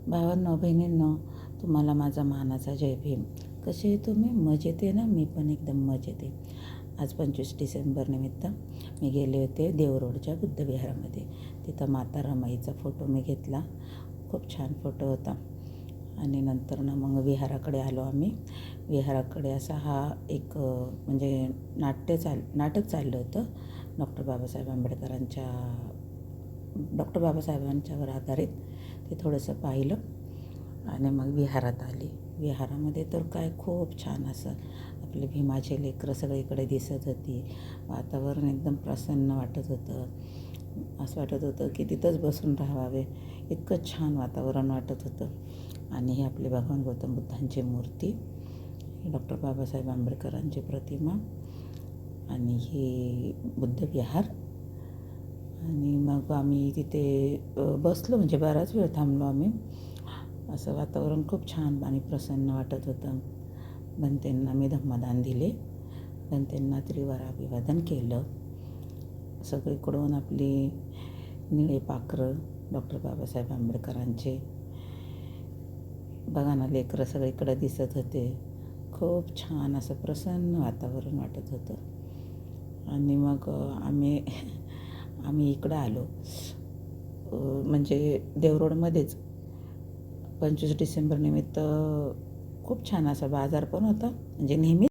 भावांनो बहिणींनो, तुम्हाला माझा मानाचा जय भीम. कसे आहे तुम्ही? मजेत आहे ना? मी पण एकदम मजेत आहे. आज 25 डिसेंबर निमित्त मी गेले होते देवरोडच्या बुद्धविहारामध्ये. तिथं माता रमाईचा फोटो मी घेतला. खूप छान फोटो होता. आणि नंतर मग विहाराकडे आलो आम्ही. विहाराकडे असा हा एक म्हणजे नाटक चाललं होतं डॉक्टर बाबासाहेबांच्यावर आधारित. ते थोडंसं पाहिलं आणि मग विहारात आली. विहारामध्ये तर काय खूप छान असं आपले भीमाचे लेकरं सगळीकडे दिसत होती. वातावरण एकदम प्रसन्न वाटत होतं. असं वाटत होतं की तिथंच बसून राहावे, इतकं छान वातावरण वाटत होतं. आणि ही आपले भगवान गौतम बुद्धांची मूर्ती, डॉक्टर बाबासाहेब आंबेडकरांची प्रतिमा आणि ही बुद्धविहार. आणि मग आम्ही तिथे बसलो, म्हणजे बराच वेळ थांबलो आम्ही. असं वातावरण खूप छान आणि प्रसन्न वाटत होतं. भंतेंना मी धम्मदान दिले, भंतेंना त्रिवार अभिवादन केलं. सगळीकडून आपली निळे पाखरं डॉक्टर बाबासाहेब आंबेडकरांचे बघा ना, लेकरं सगळीकडे दिसत होते. खूप छान असं प्रसन्न वातावरण वाटत होतं. आणि मग आम्ही इकडं आलो, म्हणजे देवरोडमध्येच 25 डिसेंबर निमित्त खूप छान असा बाजार पण होता. म्हणजे नेहमी